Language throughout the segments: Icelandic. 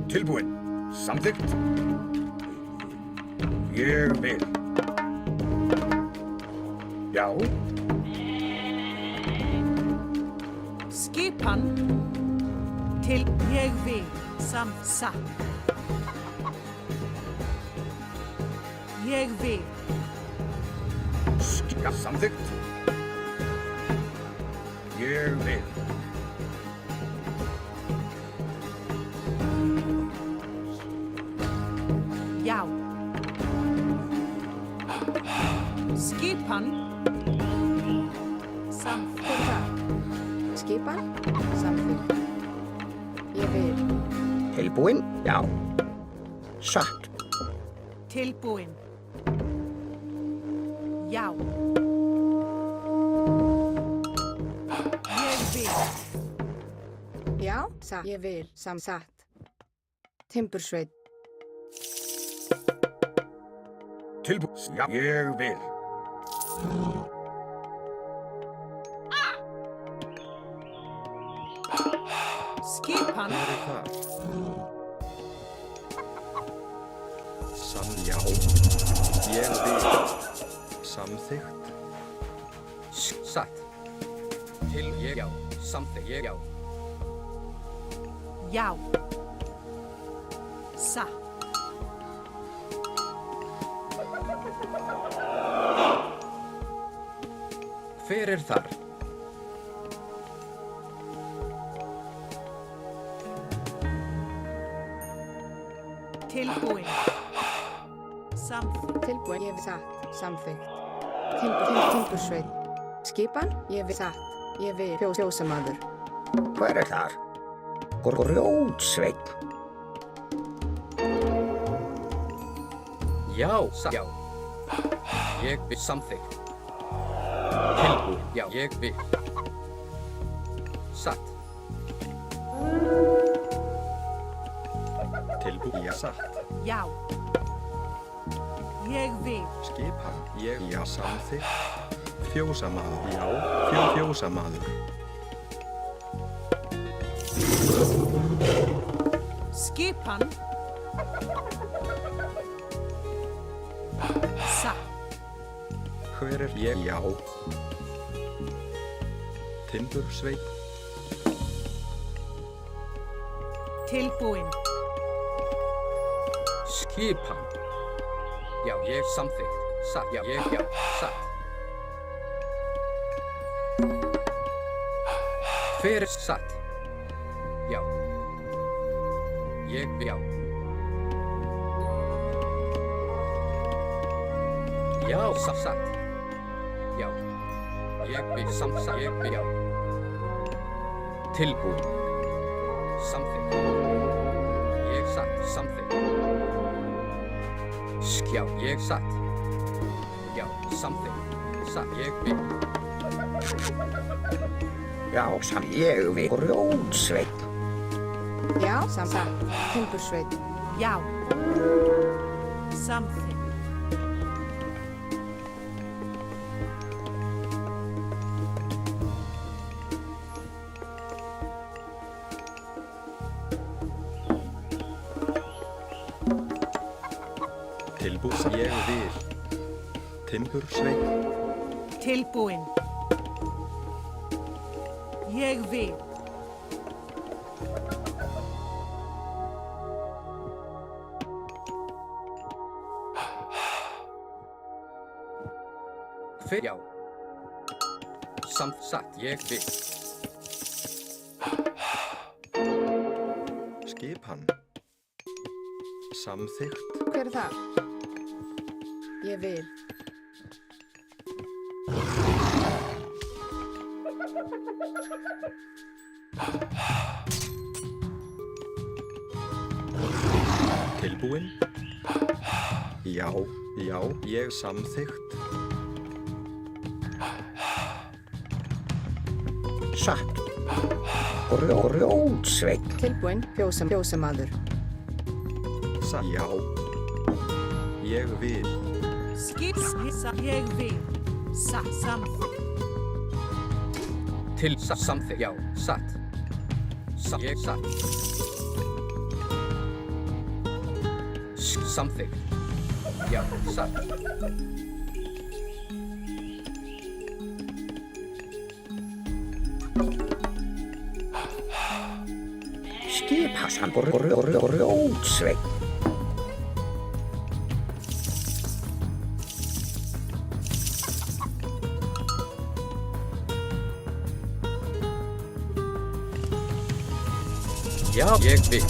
Tilbúin. Samþykkt. Ég vil. Já. Skipan til ég vil satt. Ég vil. Samþykkt. Ég vil. Já. Skipan samþykkt. Skipan samþykkt. Ég vil. Tilbúin? Já. Satt. Tilbúin. Já. Ég vil. Já, satt. Ég vil. Satt. Timbursveit. Tilbúin. Já. Ég vil. Skipan það? Já. Ég vil. Samþykkt. Satt. Til ég já. Samþykkt ég já. já. Satt. Hver þar? Tilbúin. Samþykkt. Tilbúin. Ég vil satt. Samþykkt. Timbursveit. Skipan. Ég vil satt. Ég vil. Fjósamaður. Hver þar? Grjótsveinn. Já, satt. Já. Ég vil samþykkt. Tilbúin. Já, ég vil. Satt. Tilbúin. Já, satt. Já. Ég vil. Skipan. Ég já. Samþykkt. Fjósamaður. Já. Fjósamaður. Skipan. Satt. Hver ég? Já. Timbursveit. Tilbúin. Skipan. Já, ég samþykkt. Satt. Já, ég já. Satt. Hver satt? Já. Ég já. Já, satt. Já. Ég vil samþykkt. Ég vil já. Tilbúin. Samþykkt. Ég satt. Samþykkt. Já, ég satt. Já, samþykkt. Satt. Ég vil. Já, ég vil. Grjótsveinn. Já, satt. Timbursveit. Já. Samþykkt. Tilbúin. Ég vil. Timbursveit. Tilbúin. Ég vil. Hver já. Satt. Ég vil. Skipan. Samþykkt. Hver það? Ég vil. Tilbúin. Já. Ég samþykkt. Satt. Grjótsveinn. Tilbúin. Fjósamaður. Satt. Já. Ég vil. Ég vil. Satt. Samþykkt. Til samþykkt. Já, satt. Ég satt. Samþykkt. Já, satt. Skiphassan grjótsveit. Já, ég vil.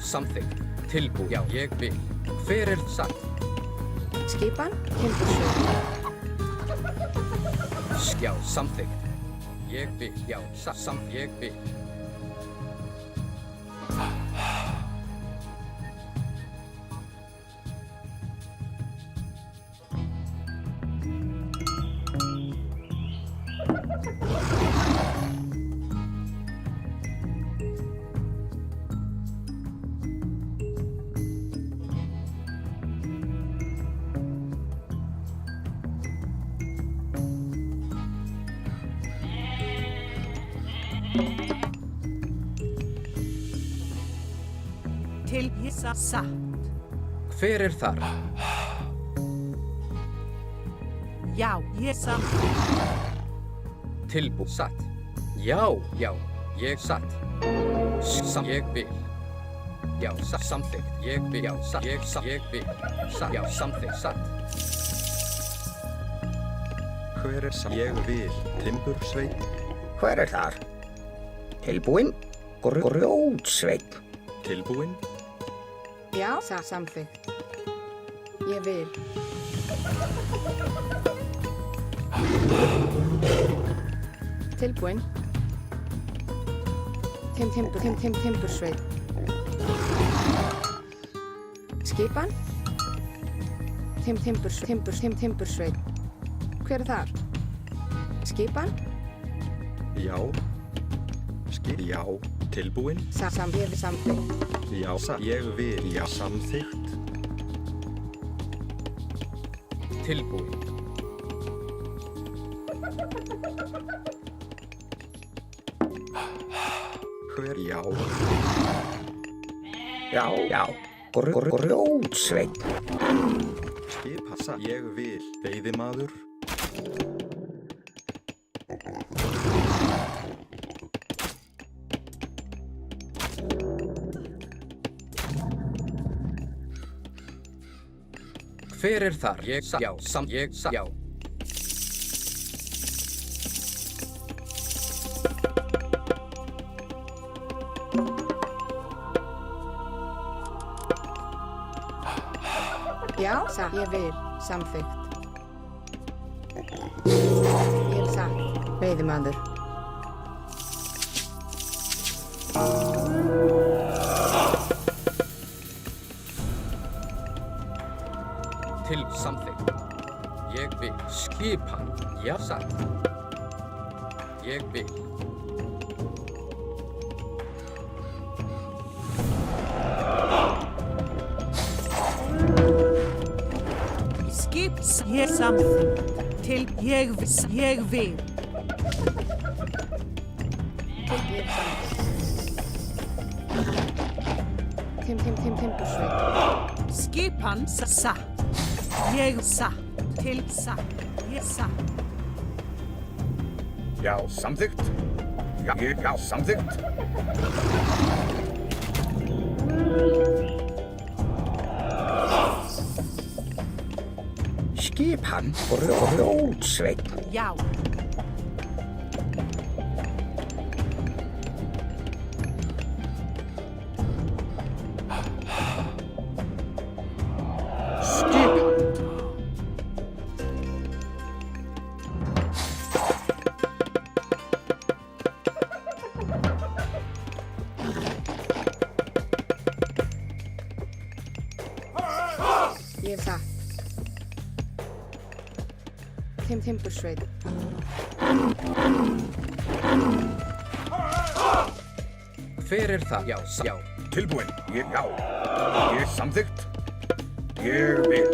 Samþykkt. Tilbúið. Já, ég vil. Hver er satt? Skipan, timbursveit. Já, samþykkt. Ég vil. Já, ég vil. Til satt. Hver er þar? Já, ég satt. Tilbúið. Satt. Já, ég satt. Ég vil. Já, samþykkt. Ég vil. Já, ég vil. Já, samþykkt. Satt. Hver er ég vil? Timbursveit. Hver er þar? Tilbúinn. Grjótsveit. Tilbúinn. Já, samþykkt. Ég vil. Tilbúinn. Timbursveit. Skipan. Timbursveit. Hver er þar? Skipan. Já. Já. Tilbúinn. Ég vil samþykkt. Já, ég vil. Já, samþykkt. Tilbúið. Hver? Já. Já. Grjótsveit. Skipassa. Ég vil. Veiðimaður. Hver er þar? Ég satt. Já, ég satt. Já. Já, ég vil. Samþykkt. Ég vil satt. Veiðimaður. Til samþykkt. Ég vil. Skipan. Já, satt. Ég vil. Ég samþykkt. Til ég vil. Ég vil samþykkt. Timbursveit. Skipan satt. Ég satt. Til satt. Ég satt. Já, samþykkt. Já, samþykkt. Skipan grjótsveit. Já. Ég vil satt. Timbursveit. Hver er það? Já. Tilbúinn. Já. Ég samþykkt. Ég vil.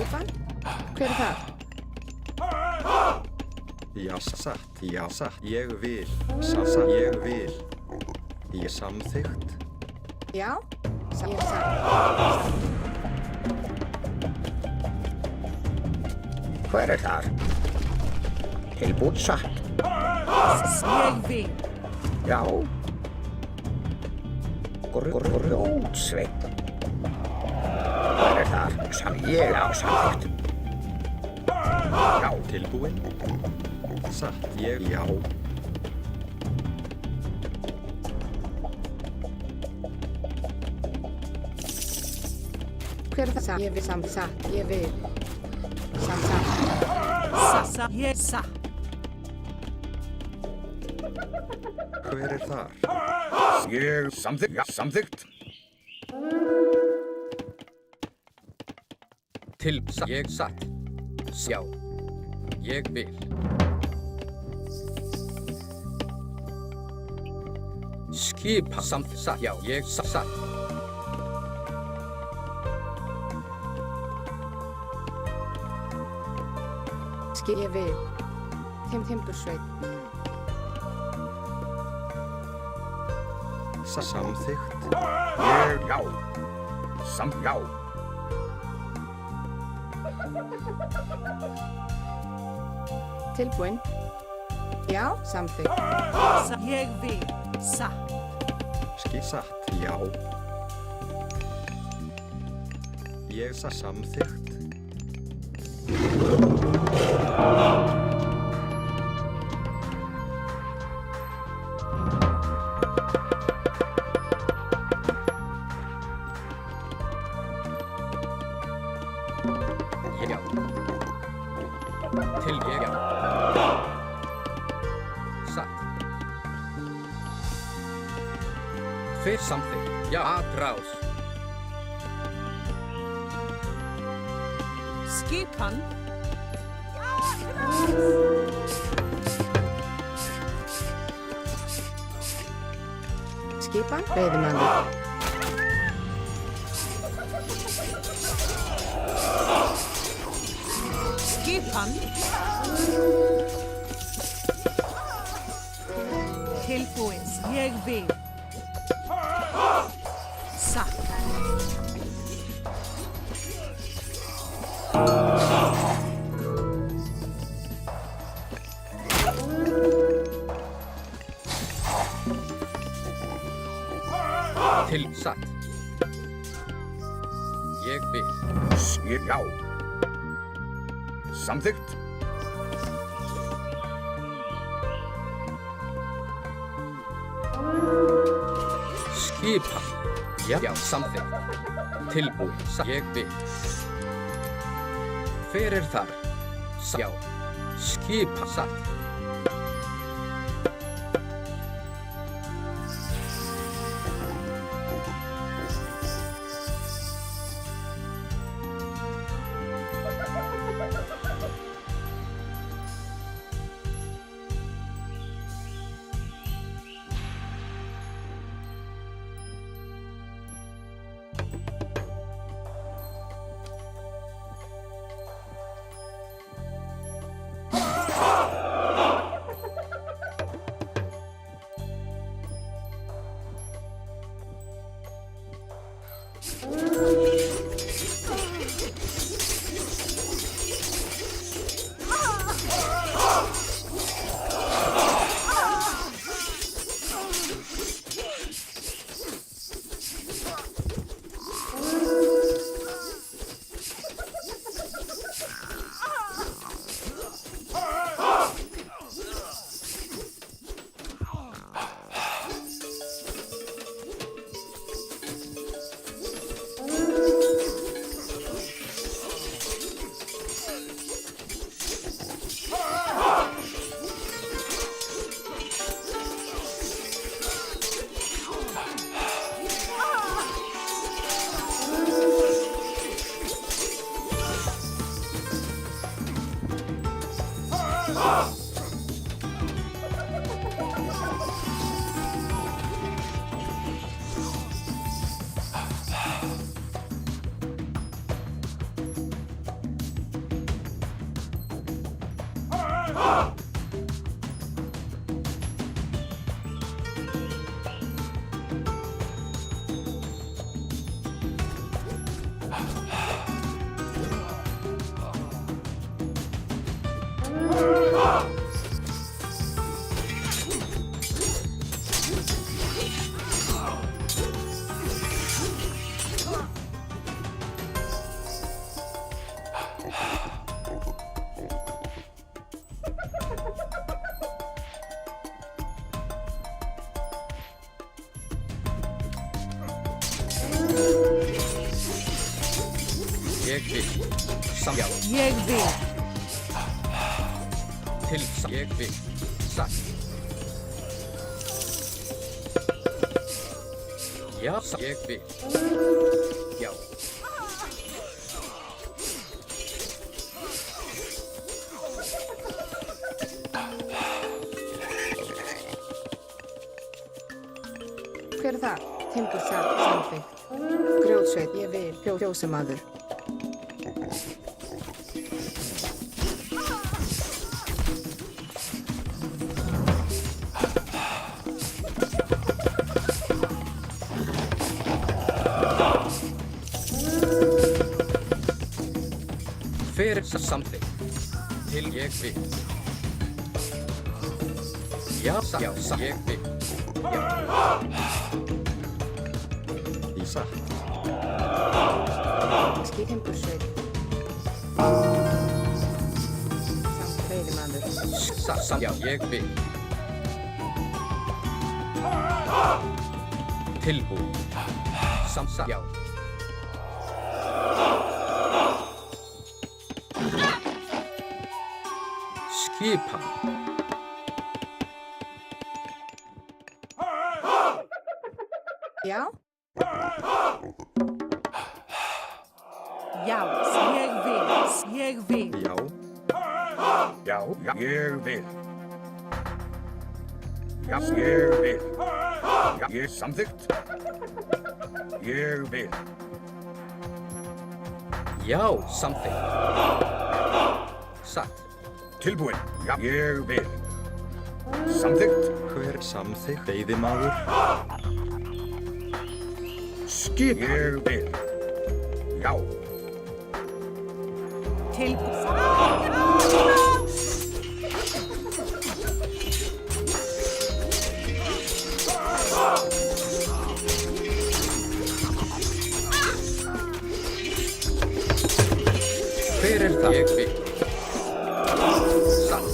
Skipan? Hver er það? Já, satt, já, satt, ég vil, satt, ég vil. Ég samþykkt. Já, ég satt. Hver er þar? Tilbúin satt. Ég vil. Já. Grjótsveinn. Hver er þar? Ég á samþykkt. Já, tilbúin. Satt, ég, já. Hver er það? Ég vil satt. Ég vil. Satt. Sa. Ég satt. Hver er þar? Ég samþykkt. Já, samþykkt. Ég satt. Já. Ég vil. Skipa satt. Já, ég satt. Ég vil. Timbursveit. Samþykkt. Ég, já. Já. Tilbúin. Já, samþykkt. Ég vil. Satt. Satt, já. Ég samþykkt. Já. Til ég, já. Satt. Hver samþykkt? Já, atrás. Skipan. Skipan? Veiðimanni. Skipan. Tilbúin. Ég vil. Satt. Til satt. Ég vil. Ég, já. Samþykkt. Skipa. Já, samþykkt. Tilbúin. Satt. Ég vil. Hver er þar? Já. Skipa. Satt. ég vil. Já, Ég vil. ég vil. Satt. Já, ég vil. Já. Hver er það? Timbur satt, samþykkt. Grjótsveit, ég vil, fjósamaður. Hver er samþykkt? Til ég vil. Já, ég vil. Í satt. Timbursveit. Samt veiðimaður. Já, ég vil. Tilbúin. Já. Skipan. Já? Já, ég vil. Ég vil. Já. Já, ég vil. Já, ég vil. Já, ég samþykkt. Ég vil. Já, samþykkt. Satt. Tilbúin. Já, ég vil. Samþykkt. Hver samþykkt? Veiðimaður. Skip. Ég vil. Já. Hver er það? Ég vil. Satt.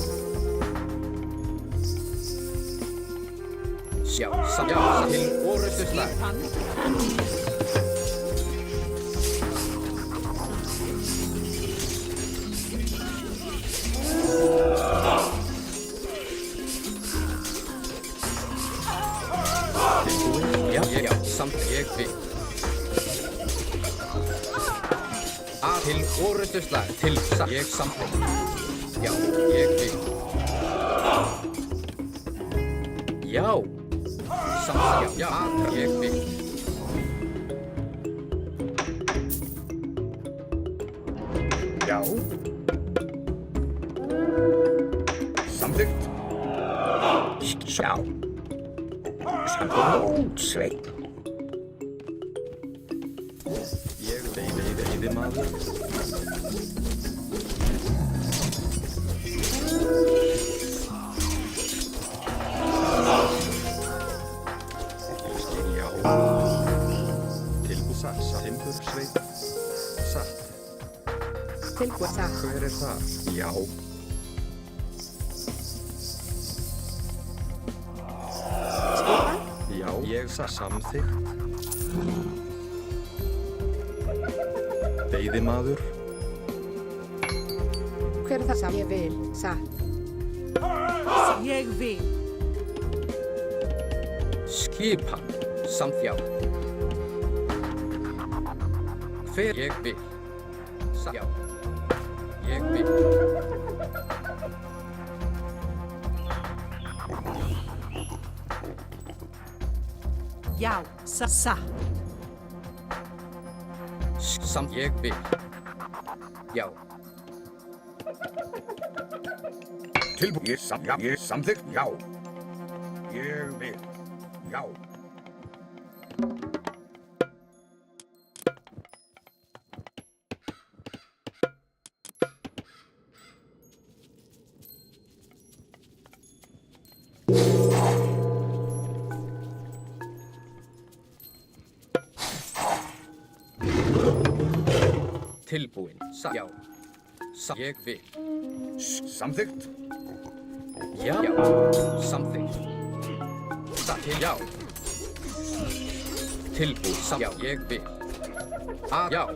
Já, til orrustuslag. Já, samt ég vil. Til orrustuslag. Til ég samþykkt. Já, ég vil. Já. Já, ég vil. Já. Samþykkt. Sjá. Grjótsveit. Ég veiðimaður. Já. Tilbúið satt. Timbursveit. Satt. Tilbúið satt. Hver er það? Já. Skipan? Já. Ég samþykkt. Veiðimaður. Hver er það? Ég vil, satt. Ég vil. Skipan. Samt já. Hver ég vil. Já. Ég vil. Já, satt. Samt ég vil. Já. Tilbúin. Já, ég samþykkt. Já. Ég vil. Já. Tilbúin. Já. Ég vil. Samþykkt. Já. Samþykkt. Satt til já. Tilbúin. Já. Ég vil. Já.